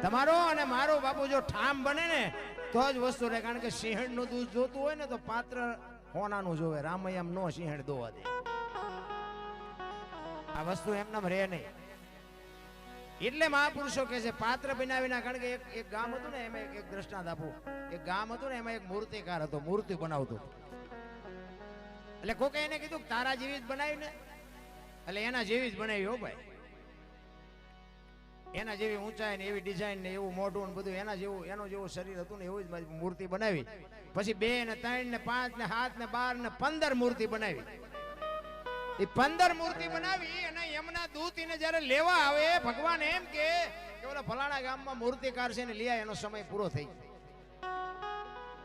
તમારો અને મારો બાપુ જો ઠામ બને ને તો જ વસ્તુ રહે. કારણ કે સિંહણ નું દૂધ જોતું હોય ને તો પાત્ર હોનાનું જોવે. રામૈયામ નો સિંહણ દોવા દે. આ વસ્તુ એમનામ રહે નહીં. એટલે મહાપુરુષો કહે છે પાત્ર બનાવીના. કારણ કે એક ગામ હતું ને એમાં એક દ્રષ્ટાંત આપું. એક ગામ હતું ને એમાં એક મૂર્તિકાર હતો, મૂર્તિ બનાવતો. એટલે કોકે એને કીધું તારા જેવી જ બનાવી ને. એટલે એના જેવી જ બનાવી. હો ભાઈ, એના જેવી ઊંચાઈ ને એવી ડિઝાઇન ને એવું મોઢું ને બધું એના જેવું, એનો જેવું શરીર હતું ને એવું જ મૂર્તિ બનાવી. પછી 2 ને 3 ને 5 ને 7 ને 12 ને 15 મૂર્તિ બનાવી. એ 15 મૂર્તિ બનાવી અને યમના દૂત એને જ્યારે લેવા આવે, ભગવાન એમ કે ઓલા ફલાણા ગામમાં મૂર્તિકાર છે ને લઈ એનો સમય પૂરો થઈ ગયો.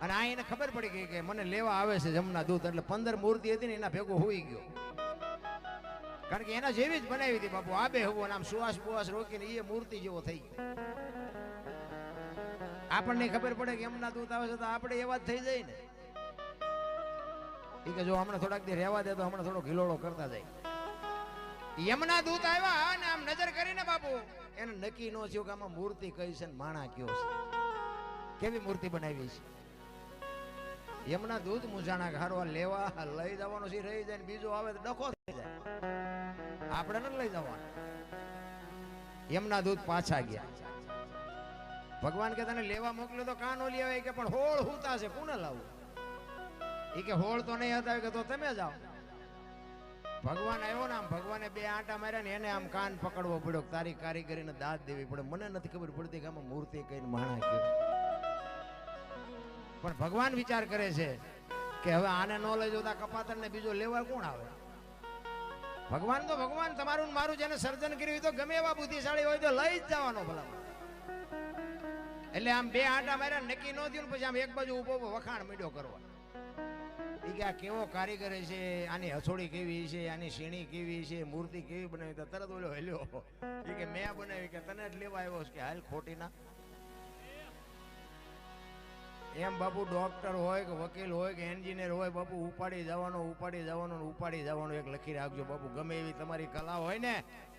અને આ એને ખબર પડી ગઈ કે મને લેવા આવે છે યમના દૂત. એટલે 15 મૂર્તિ હતી ને એના ભેગો હોઈ ગયો. કારણ કે એના જેવી જ બનાવી હતી બાપુ. આબે હવો આમ સુવાસ બુવાસ રોકીને એ મૂર્તિ જેવો થઈ ગયો. આપણને ખબર પડે કે એમના દૂત આવે છે તો આપણે એવા જ થઈ જાય ને. કે જો હમણાં થોડાક દી રહેવા દે તો હમણાં થોડો ઘિલોડો કરતા જાય. યમના દૂત આવ્યા અને આમ નજર કરીને બાપુ એને નક્કી ન થયું કે આમાં મૂર્તિ કઈ છે ને માણા કયો છે, કેવી મૂર્તિ બનાવી છે. યમના દૂત મુજાણા ઘારવા લેવા લઈ જવાનો છે, રહી જાય ને બીજો આવે તો ડખો થઈ જાય. આપણે નથી લઈ જવાનું. યમના દૂત પાછા ગયા. ભગવાન કે તને લેવા મોકલ્યો તો કાં નો લઈ આવે કે પણ હોળ હુતા છે, કોને લાવું? એ કે હોળ તો નહીં હતા કે તો તમે જાઓ. ભગવાન આવ્યો ને આમ ભગવાને 2 આંટા માર્યા ને એને આમ કાન પકડવો પડ્યો. તારી કારીગરીને દાદ દેવી પડે. મને નથી ખબર પડતી કે આમાં મૂર્તિ કઈ માણા કયો. પણ ભગવાન વિચાર કરે છે કે હવે આને ન લઈ જતા કપાતર ને બીજો લેવા કોણ આવે? ભગવાન તો ભગવાન, તમારું મારું જેને સર્જન કર્યું તો ગમે એવા બુદ્ધિશાળી હોય તો લઈ જ જવાનો ભલા. એટલે આમ 2 આંટા માર્યા નક્કી ન થયું. પછી આમ એક બાજુ ઉભો વખાણ મીડ્યો કરવા. કે આ કેવો કારીગર છે, આની હથોડી કેવી છે, આની સીણી કેવી છે, મૂર્તિ કેવી બનાવી. તો તરત ઓલો હેલ્યો કે મેં બનાવી. કે તને જ લેવા આવ્યો છે કે હાલ ખોટી ના. એમ બાપુ ડોક્ટર હોય કે વકીલ હોય કે એન્જિનિયર હોય બાપુ ઉપાડી જવાનો ઉપાડી જવાનો એક લખી રાખજો બાપુ. ગમે એવી તમારી કલા હોય ને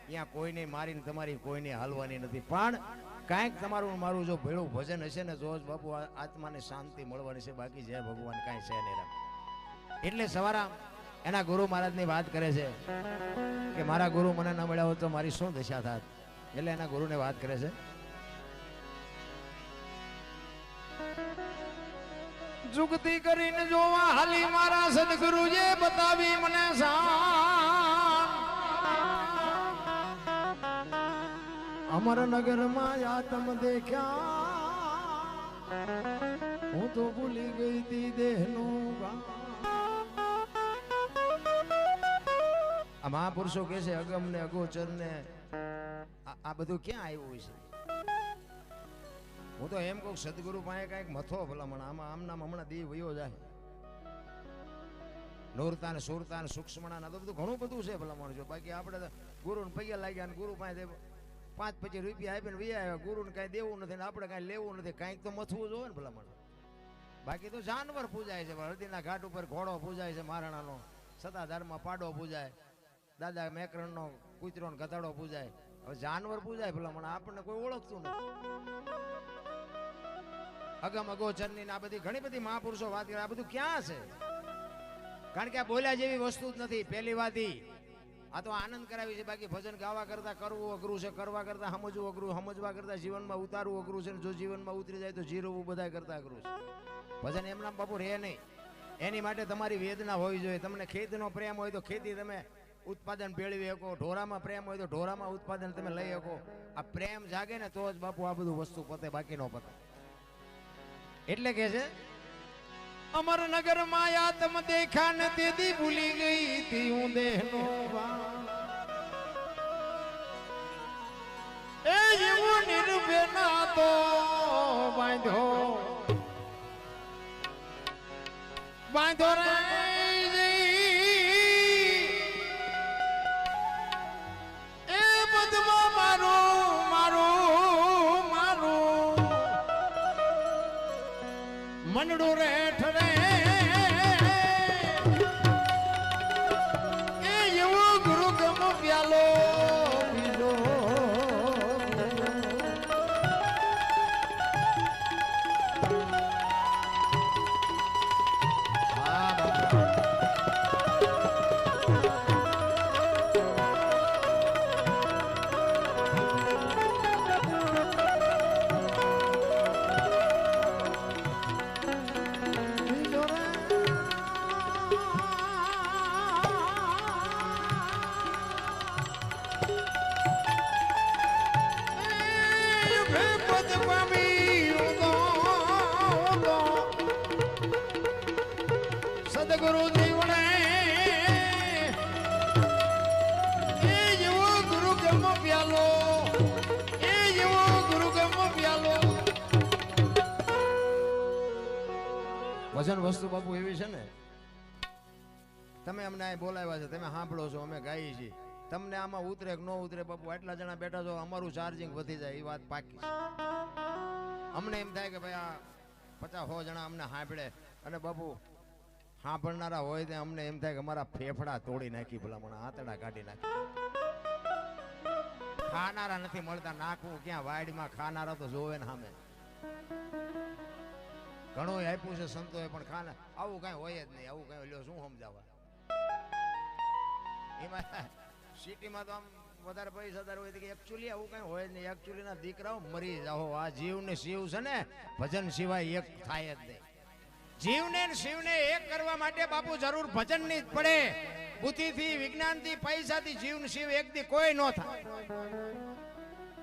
ત્યાં કોઈને મારીને તમારી કોઈને હાલવાની નથી. પણ કાંઈક તમારું મારું જો ભેળું ભજન હશે ને તો જ બાપુ આત્માને શાંતિ મળવાની છે. બાકી જય ભગવાન કાંઈ છે નહીં. એટલે સવારા એના ગુરુ મહારાજની વાત કરે છે કે મારા ગુરુ મને ન મળ્યા હોત તો મારી શું દશા થાત. એટલે એના ગુરુને વાત કરે છે. જુગતી કરીને જોવા હાલી મારા સદગુરુજે બતાવી મને શાન. અમરનગરમાં આતમ દેખ્યા હું તો ભૂલી ગઈ તી દેહનું ગામ. આ મહાપુરુષો કે છે અગમ ને અગોચર ને આ બધું ક્યાં આવ્યું છે? હું તો એમ કહું સદગુરુ પાસે કઈક મથો ભલામણ. આમાં આમનામ હમણાં દી વયો જાય. નૂરતા ને સુરતા ને સૂક્ષ્મણા ના તો બધું ઘણું બધું છે ભલામણ. જો બાકી આપણે ગુરુ ને પૈયા લાગ્યા ને ગુરુ પાસે 5-25 રૂપિયા આપીને વૈયા આવ્યા. ગુરુ ને કઈ દેવું નથી ને આપણે કઈ લેવું નથી. કઈક તો મથવું જોઈએ ને ભલામણ. બાકી તો જાનવર પૂજાય છે. હળદીના ઘાટ ઉપર ઘોડો પૂજાય છે મહારાણાનો, સતાધારમાં પાડો પૂજાય, દાદા મેકરણનો કૂતરો ને ગધાડો પૂજાય. હવે જાનવર પૂજાય ભલામણ. આપણને કોઈ ઓળખતું નથી. અગમ અગોચરની આ બધી ઘણી બધી મહાપુરુષો વાત કરે. આ બધું ક્યાં છે? કારણ કે આ બોલ્યા જેવી વસ્તુ જ નથી. પહેલી વાત આ તો આનંદ કરાવી છે. બાકી ભજન ગાવા કરતા કરવું અઘરું છે, કરવા કરતા સમજવું અઘરું, સમજવા કરતા જીવનમાં ઉતારવું અઘરું છે. જો જીવનમાં ઉતરી જાય તો જીરવવું બધા કરતા અઘરું છે. ભજન એમના બાપુ રહે નહીં. એની માટે તમારી વેદના હોવી જોઈએ. તમને ખેતીનો પ્રેમ હોય તો ખેતી તમે ઉત્પાદન મેળવી શકો. ઢોરામાં પ્રેમ હોય તો ઢોરામાં ઉત્પાદન તમે લઈ શકો. આ પ્રેમ જાગે ને તો જ બાપુ આ બધું વસ્તુ પતે, બાકી ન પતે. એટલે કે છે અમરનગર માં આત્મ દેખા ને તેથી ભૂલી ગઈ તી હું દેહનો એ જેવો નિર્ભય ના તો બાંધો રે એ બધમાં મારું મનડું રેઠ રે એ એવો ગુરુ ગમ પ્યાલો પીધો સદ પામી ઉદો સદગુરુ જીવને એ જેવો ગુરુ ગમ પ્યાલો એ જેવો ગુરુ ગમ પ્યાલો. ભજન વસ્તુ બાપુ એવી છે ને, તમે અમને અહીં બોલાવ્યા છે, તમે સાંભળો છો, અમે ગાઈએ છીએ, તમને આમાં ઉતરે કે ન ઉતરે બાપુ, આટલા જણા બેઠા છો, અમારું ચાર્જિંગ વધી જાય, એ વાત પાકી છે. અમને એમ થાય કે ભાઈ આ 50-100 જણા અમને સાંભળે, અને બાપુ સાંભળનારા હોય તો અમને એમ થાય કે અમારા ફેફડા તોડી નાખી, ભલામણ આંતડા કાઢી નાખી. ખાનારા નથી મળતા, નાખવું ક્યાં વાડીમાં, ખાનારા તો જોવે ને સામે. ઘણું આપ્યું છે સંતોએ, પણ ખાના આવું કઈ હોય જ નહીં. આવું કઈ લ્યો શું સમજાવવા? એમાં સિટીમાં તો આમ વધારે પૈસાદાર હોય કે એકચ્યુઅલી આવું કઈ હોય જ નહીં. એકચ્યુઅલી ના દીકરાઓ મરી જાઓ. આ જીવ ને શિવ છે ને, ભજન સિવાય એક થાય જ નહીં. જીવને ને શિવને એક કરવા માટે બાપુ જરૂર ભજન ની જ પડે. બુદ્ધિથી, વિજ્ઞાનથી, પૈસાથી જીવ ને શિવ એક દી કોઈ ન થાય.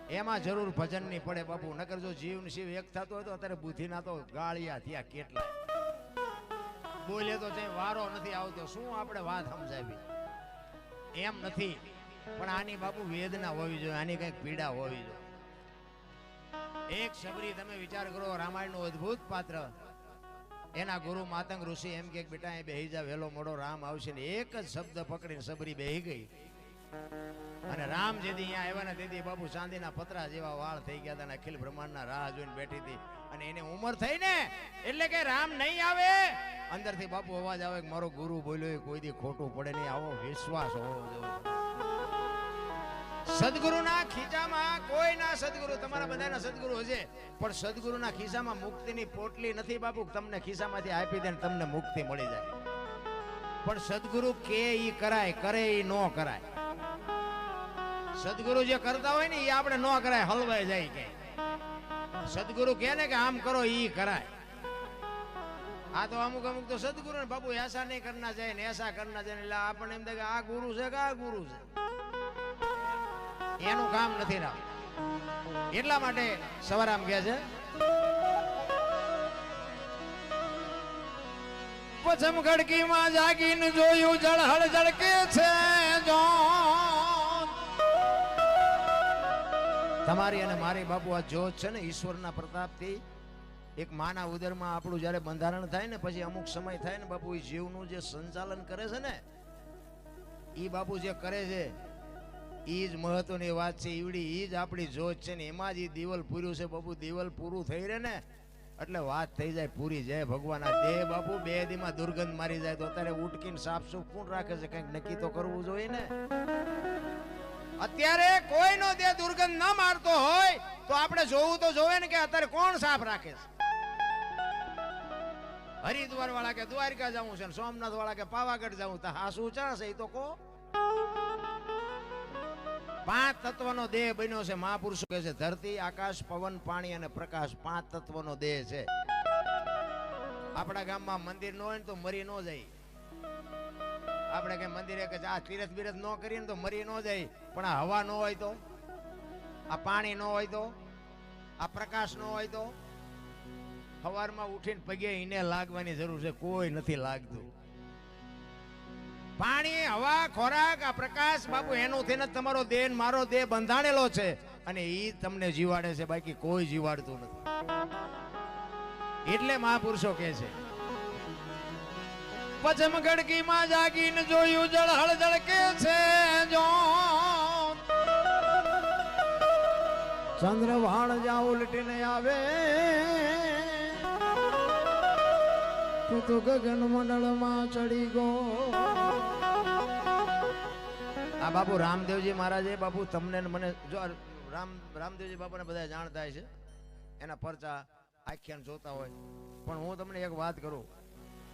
એમાં જરૂર ભજન ની પડે બાપુ. નકર જો જીવ ને શિવ એક થતો હોય તો અત્યારે બુદ્ધિ ના તો ગાળિયા થયા કેટલા. બોલે તો જઈ વારો નથી આવતો. શું આપણે વાત સમજાવી? એમ નથી, પણ આની બાપુ વેદના હોવી જોઈએ, આની કઈક પીડા હોવી જોઈએ. એક શબરી, તમે વિચાર કરો, રામાયણ નું અદ્ભુત પાત્ર. એના ગુરુ માતંગ ઋષિ એમ કે બેટા એ બેહી જા, વેલો મોડો રામ આવશે, ને એક જ શબ્દ પકડીને શબરી બેહી ગઈ. અને રામ જેથી અહીંયા આવ્યા ને તેથી બાપુ ચાંદીના પતરા જેવા વાળ થઈ ગયા હતા, અખિલ બ્રહ્માંડના રાહ જોઈને બેઠી હતી. અને એને ઉંમર થઈ ને એટલે કે રામ નહીં આવે, અંદરથી બાપુ અવાજ આવે કે મારો ગુરુ બોલ્યો કોઈ દી ખોટું પડે નહીં. આવો વિશ્વાસ હોવો જોઈએ. સદગુરુના ખીચામાં કોઈના સદગુરુ, તમારા બધાના સદગુરુ હશે, પણ સદગુરુના ખિસ્સામાં મુક્તિની પોટલી નથી બાપુ. તમને ખિસ્સામાંથી આપી દે ને તમને મુક્તિ મળી જાય. પણ સદગુરુ કે ઈ કરાય, કરે ઈ ન કરાય. સદગુરુ જે કરતા હોય ને એ આપણે ન કરાય, હલવાઈ જાય. કે સદગુરુ કહે ને કે આમ કરો ઈ કરાય. આ તો અમુક અમુક તો સદગુરુ ને બાપુ એસા નહીં કરના જાય ને એસા કરના જાય, એટલે આપણને એમ થાય કે આ ગુરુ છે કે આ ગુરુ છે. એનું કામ નથી રામ. એટલા માટે સવારામ કહે છે, પછમ ખડકીમાં જાગીને જોયું જળહળ જળકે છે. જો તમારી અને મારી બાપુ આ જોત છે ને, ઈશ્વરના પ્રતાપથી એક માના ઉદરમાં આપણું જ્યારે બંધારણ થાય ને, પછી અમુક સમય થાય ને બાપુ, એ જીવનું જે સંચાલન કરે છે ને, એ બાપુ જે કરે છે એ જ મહત્વની વાત છે. ઈવડી એ જ આપણી જોત છે ને, એમાં જ એ દિવાલ પૂર્યું છે બાપુ. દિવાલ પૂરું થઈ રહે ને એટલે વાત થઈ જાય પૂરી. જય ભગવાન. આ દેહ બાપુ 2 દીમાં દુર્ગંધ મારી જાય તો અત્યારે ઉટકીને સાફ સુફ કોણ રાખે છે? કંઈક નક્કી તો કરવું જોઈએ ને. અત્યારે કોઈનો દેહ દુર્ગંધ ન મારતો હોય તો આપણે જોવું તો જોવે ને કે અત્યારે કોણ સાફ રાખે છે. હરિદ્વાર વાળા કે દ્વારકા જવું છે, સોમનાથ વાળા કે પાવાગઢ જવું, તો હા શું ચાલશે એ તો કહો. 5 તત્વનો દેહ બન્યો છે. મહાપુરુષો કહે છે ધરતી, આકાશ, પવન, પાણી અને પ્રકાશ. 5 તત્વનો દેહ છે. આપણા ગામમાં મંદિર ન હોય ને તો મરી ન જાય. આપણે કે મંદિરે કે આ તીરથ બીરથ ન કરીએ ને તો મરી ન જાય. પણ આ હવા ન હોય તો, આ પાણી ન હોય તો, આ પ્રકાશ ન હોય તો, સવારમાં ઉઠીને પગે એને લાગવાની જરૂર છે, કોઈ નથી લાગતું. પાણી, હવા, ખોરાક, આ પ્રકાશ બાપુ એનું થઈને તમારો દેહ મારો દેહ બંધાણેલો છે, અને એ તમને જીવાડે છે, બાકી કોઈ જીવાડતું નથી. એટલે મહાપુરુષો કહે છે, પછમ ગડકીમાં જાગીને જોયું જળહળ જળકે છે. જો ચંદ્રવાળ જ્યાં ઉલટીને આવે, તું તો ગગન મંડળમાં ચડી ગયો. આ બાપુ રામદેવજી મહારાજે બાપુ તમને મને જો રામદેવજી બાપુને બધા જાણતા છે, એના પરચા આખ્યાન જોતા હોય, પણ હું તમને એક વાત કરું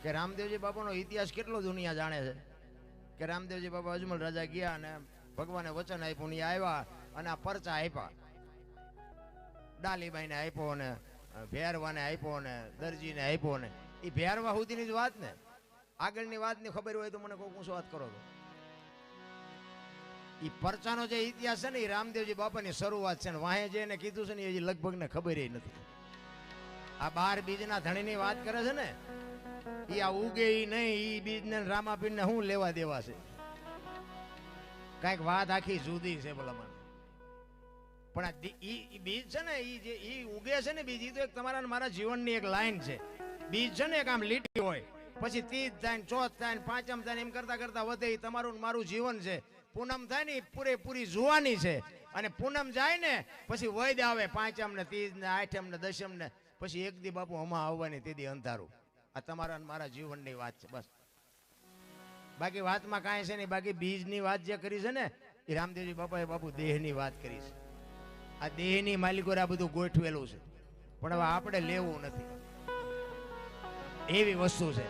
કે રામદેવજી બાપુનો ઇતિહાસ કેટલો દુનિયા જાણે છે. કે રામદેવજી બાપા અજમલ રાજા ગયા અને ભગવાને વચન આપ્યું, ને આવ્યા અને આ પરચા આપ્યા. ડાલીબાઈને આપ્યો ને ભેરવાને આપ્યો ને દરજીને આપ્યો ને. એ ભેરવા સુધીની જ વાત ને, આગળની વાતની ખબર હોય તો મને કોઈ ઊંચો વાત કરો તો. ઈ પરચાનો જે ઇતિહાસ છે ને એ રામદેવજી બાપાની શરૂઆત છે ને વાહે જઈને કીધું છે ને એ લગભગ ને ખબર નથી. આ 12 બીજના ધણીની વાત કરે છે ને એ આ ઉગે ઈ નહીં, ઈ બીજને રામાપીરને શું લેવા દેવા છે? કઈક વાત આખી જુદી છે ભલામણ. પણ આ બીજ છે ને ઈ ઉગે છે ને બીજ, ઈ તો એક તમારા મારા જીવનની એક લાઈન છે. બીજ છે ને એક આમ લીટી હોય, પછી તીજ થાય ને ચોથ થાય ને પાંચમ થાય ને એમ કરતા કરતા વધે. એ તમારું મારું જીવન છે. પૂનમ થાય ને પૂરેપૂરી જુવાની છે, અને પૂનમ જાય ને પછી વૈદ આવે, પાંચમ ને તીજ ને આઠમ ને દશમ ને પછી એક દી બાપુ હમા આવવાની તે દી અંધારું. આ તમારા મારા જીવનની વાત છે બસ. બાકી વાતમાં કાંઈ છે નહીં. બાકી બીજની વાત જે કરી છે ને એ રામદેવજી બાપાએ બાપુ દેહની વાત કરી છે. આ દેહની માલિકો આ બધું ગોઠવેલું છે, પણ હવે આપણે લેવું નથી, એવી વસ્તુ છે.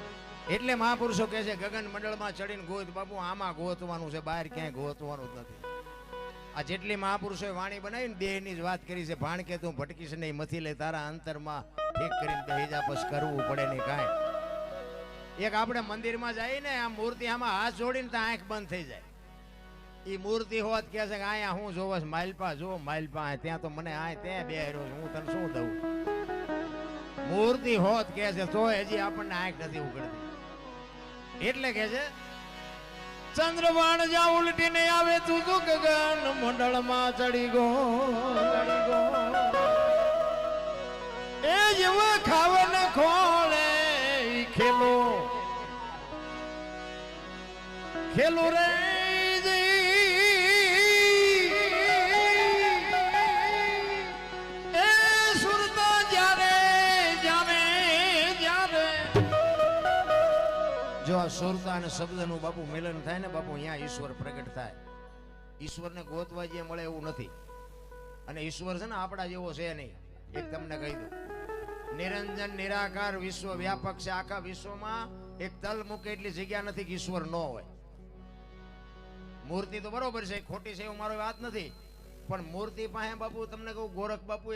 એટલે મહાપુરુષો કહે છે ગગન મંડળમાં ચડીને ગોત બાપુ, આમાં ગોતવાનું છે, બહાર ક્યાંય ગોતવાનું જ નથી. આ જેટલી મહાપુરુષોએ વાણી બનાવીને દેહની જ વાત કરી છે. ભાણ કે તું ભટકીશ નહીં, મથી લે તારા અંતરમાં ઠીક કરીને બેહી જા, પછી કરવું પડે નહીં કાંઈ. એક આપણે મંદિરમાં જઈએ ને આ મૂર્તિ આમાં હાથ જોડીને ત્યાં આંખ બંધ થઈ જાય. એ મૂર્તિ હોત કે છે કે અહીંયા હું જોવસ માલપા, જો માલપા ત્યાં તો મને આ ત્યાં બે રહ્યો હું તને શું દઉં. મૂર્તિ હોત કે છે તો હજી આપણને આંખ નથી ઉગડતી. એટલે કે છે ચંદ્રવાણ જ્યાં ઉલટીને આવે તું તો ગગન મંડળમાં ચડી ગો, એ જેવો ખાવને ખોળે ખેલો ખેલો રે એ સુરતા જ્યારે જામે જ્યારે. જો આ સુરતા અને શબ્દનું બાપુ મિલન થાય ને બાપુ, અહીંયા ઈશ્વર પ્રગટ થાય. ઈશ્વરને ગોતવા જે મળે એવું નથી. અને ઈશ્વર છે ને આપણા જેવો છે નહીં. એક તમને કહી દઉં, નિરંજન નિરાકાર વિશ્વ વ્યાપક છે. આખા વિશ્વમાં એક તલ મૂકે એટલી જગ્યા નથી કે ઈશ્વર ન હોય. મૂર્તિ તો બરોબર છે, ખોટી છે એવું મારો વાત નથી, પણ મૂર્તિ પાસે બાપુ તમને કહું, ગોરખ બાપુ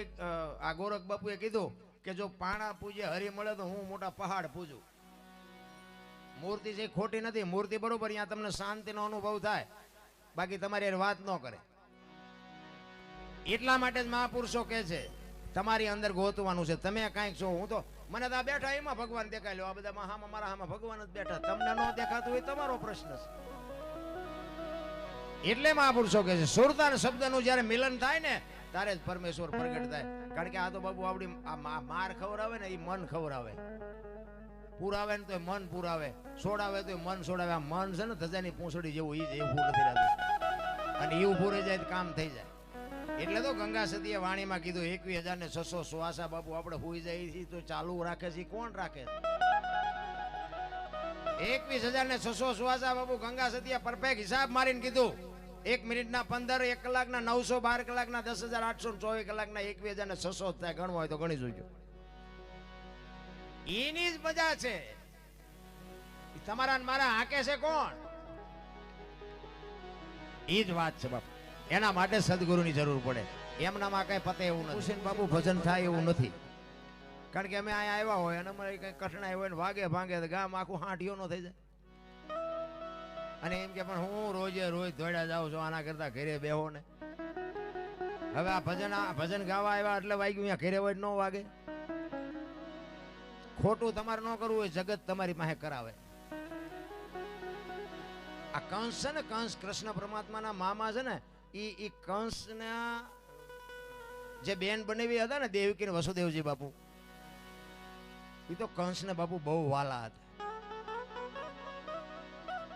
આ ગોરખ બાપુએ કીધું કે જો પાણા પૂજે હરી મળે તો હું મોટા પહાડ પૂજું. મૂર્તિ છે ખોટી નથી, મૂર્તિ બરોબર, અહીંયા તમને શાંતિનો અનુભવ થાય, બાકી તમારી વાત ન કરે. એટલા માટે જ મહાપુરુષો કહે છે તમારી અંદર ગોતવાનું છે. તમે કાંઈક છો, હું તો મને તો આ બેઠા એમાં ભગવાન દેખાય લો, આ બધા હામાં મારા હામાં ભગવાન જ બેઠા, તમને ન દેખાતું હોય તમારો પ્રશ્ન છે. એટલે મહાપુરુષો કહે છે સુરતા શબ્દનું જ્યારે મિલન થાય ને ત્યારે જ પરમેશ્વર પ્રગટ થાય. કારણ કે આ તો બાબુ આપણી માર ખવડાવે ને એ મન ખવડાવે, પુરાવે ને તો મન પુરાવે, છોડાવે તો મન છોડાવે. આ મન છે ને ધજાની પૂંછડી જેવું, એ જ એવું નથી રહેતું, અને એ ઉભું રહી જાય તો કામ થઈ જાય. એટલે તો ગંગા સતીએ વાણીમાં કીધું 21,600 શ્વાસા બાપુ આપણે હુઈ જાય તો ચાલુ રાખે છે. કોણ રાખે છે? 21,600 શ્વાસા બાપુ ગંગા સતીએ પરફેક્ટ હિસાબ મારીને કીધું 1 મિનિટના 15, 1 કલાકના 900, 12 કલાકના 10,824 કલાકના 21,600 થાય. ગણવા હોય તો ગણી જોજો. એની જ મજા છે. તમારા મારા હાકે છે કોણ? એ જ વાત છે બાપુ. એના માટે સદગુરુની જરૂર પડે. એમનામાં કઈ પતે એવું નથી. હુસેન બાપુ ભજન થાય એવું નથી. કારણ કે અમે અહીંયા આવ્યા હોય અને અમારે કઈ કઠણાઈ હોય ને વાગે ભાંગે તો ગામ આખું હાંઠિયો નો થઈ જાય. અને એમ કે પણ હું રોજે રોજ દોડ્યા જાઉં છું, આના કરતા ઘરે બેહો ને. હવે આ ભજન ગાવા આવ્યા એટલે વાગ્યું, અહીંયા ઘરે હોય ન વાગે. ખોટું તમારે ન કરવું હોય, જગત તમારી પાસે કરાવે. આ કંસ છે ને, કંસ કૃષ્ણ પરમાત્માના મામા છે ને, એ કંસના જે બેન બનાવી હતા ને દેવકી ને વસુદેવજી બાપુ, એ તો કંસને બાપુ બહુ વાલા હતા.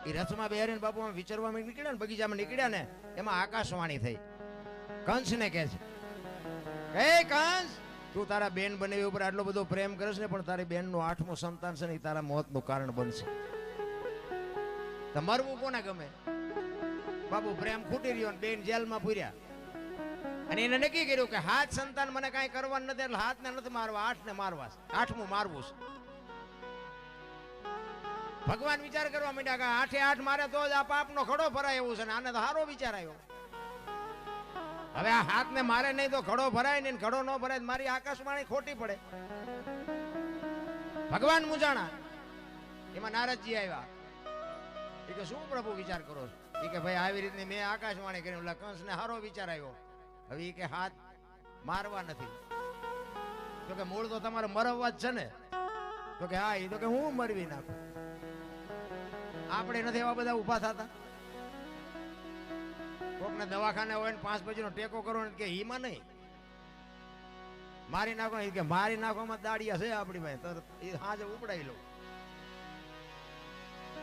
એ રથમાં બેરીને બાપુ વિચારવા નીકળ્યા ને, બગીચામાં નીકળ્યા ને, એમાં આકાશવાણી થઈ. કંસને કહે છે હે કંસ, તું તારા બેન બનાવી ઉપર આટલો બધો પ્રેમ કરશ ને, પણ તારી બેનનું 8મું સંતાન છે ને એ તારા મોતનું કારણ બનશે. મરવું કોને ગમે બાપુ? પ્રેમ ખૂટી રહ્યો ને બેન જેલમાં પૂર્યા, અને એને નક્કી કર્યું કે 7 સંતાન મને કાંઈ કરવાનું નથી, એટલે 7 ને નથી મારવા, 8 ને મારવા, 8મું મારવું છે. ભગવાન વિચાર કરવા માંડ્યા કે 8 મારે તો જ આ પાપનો ખડો ભરાય એવું છે ને, આને તો સારો વિચાર આવ્યો. હવે આ 7 ને મારે નહીં તો ખડો ભરાય નહીં, ખડો ન ભરાય મારી આકાશવાણી ખોટી પડે. ભગવાન મૂંઝાણા. એમાં નારદજી આવ્યા. એ કે શું પ્રભુ વિચાર કરો છો? એ કે ભાઈ આવી રીતની મેં આકાશવાણી કરી, ઓલા કંસને હારો વિચાર આવ્યો, હવે એ કે હાથ મારવા નથી. તો કે મૂળ તો તમારે મરવવા જ છે ને. તો કે હા, એ તો કે હું મરવી નાખું. આપણે નથી એવા બધા ઊભા થતા. કોકને દવાખાને હોય ને 5 બજેનો ટેકો કરો ને કે હીમાં નહીં મારી નાખો, કે મારી નાખવામાં દાડિયા છે આપણી ભાઈ, તો એ હાજે ઉપડાઈ લો.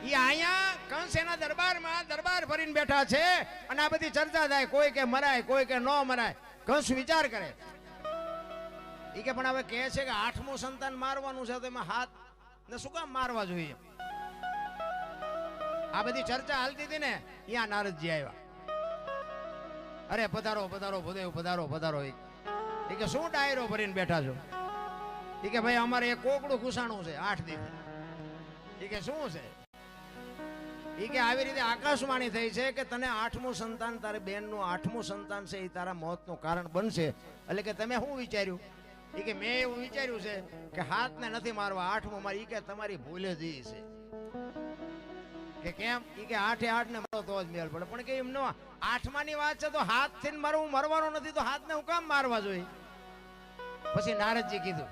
એ અહીંયા કંસ એના દરબારમાં દરબાર ભરીને બેઠા છે અને આ બધી ચર્ચા થાય, કોઈ કે મરાય, કોઈ કે ન મરાય. કંસ વિચાર કરે, એ કે પણ હવે કહે છે કે 8મું સંતાન મારવાનું છે, તો એમાં હાથ ને શું કામ મારવા જોઈએ? આ બધી ચર્ચા હાલતી હતી ને, અહીંયા નારદજી આવ્યા. અરે પધારો પધારો ભૂદેવ, પધારો પધારો. એ કે શું ડાયરો ભરીને બેઠા છો? એ કે ભાઈ અમારે એક કોકડું ઘૂસાણું છે 8 દી. એ કે શું છે? એ કે આવી રીતે આકાશવાણી થઈ છે કે તને 8મું સંતાન, તારી બેનનું 8મું સંતાન છે, એ તારા મોતનું કારણ બનશે. એટલે કે તમે શું વિચાર્યું? એ કે મેં એવું વિચાર્યું છે કે હાથને નથી મારવા, 8મું મારી. એ કે તમારી ભૂલે જ છે. કે કેમ? એ કે 8 ને મારો તો જ મેળ પડે. પણ કે એમ ન, 8માની વાત છે તો હાથથી મારવું, મરવાનો નથી તો હાથને હું કામ મારવા જોઈએ? પછી નારદજી કીધું,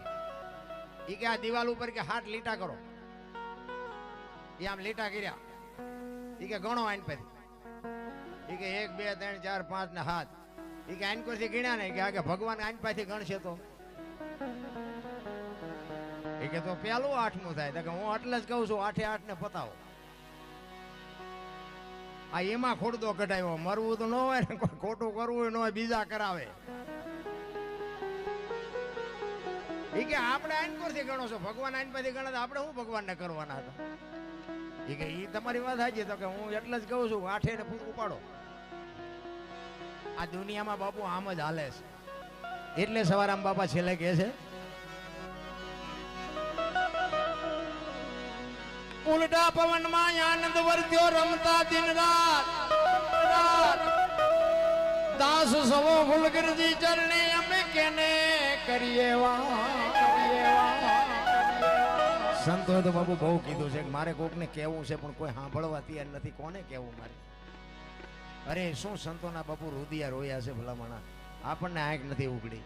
એ કે આ દિવાલ ઉપર કે હાથ લીટા કરો. એ આમ લીટા કર્યા. એ કે ગણો આઈન પરથી. એ કે 1 2 3 4 5 ને હાથ. એ કે આઈન પરથી ગણ્યા ને, કે ભગવાન આઈન પરથી ગણશે તો એ કે તો પેલું 8મું થાય. તો કે હું એટલે જ કહું છું 8 8 ને પતાવો. આ એમાં ખોડદો કઢાયો, મરવું તો ન હોય ને, કોઈ ખોટું કરવું ન હોય, બીજા કરાવે. એ કે આપણે આઈન પરથી ગણો છો, ભગવાન આઈન પરથી ગણે, આપણે શું ભગવાનને કરવાના હતા? એ કે ઈ તમારી વાત સાચી. તો કે હું એટલે જ કહું છું 8 ને પૂરું પાડો. આ દુનિયામાં બાપુ આમ જ હાલે છે. એટલે સવારામ બાપા છેલ્લે કહે છે, ઉલટા પવનમાં આનંદ વર્ત્યો રમતા દિન રાત. દાસ સવો ફુલગીરજી ચરણે અમે કેને કરીએ સંતો તો બાબુ બહુ કીધું છે કે મારે કોકને કહેવું છે પણ કોઈ સાંભળવા તૈયાર નથી. કોને કહેવું મારે? અરે શું સંતોના બાપુ રુદિયા રોયા છે ભલામણા, આપણને આંખ નથી ઉગડી.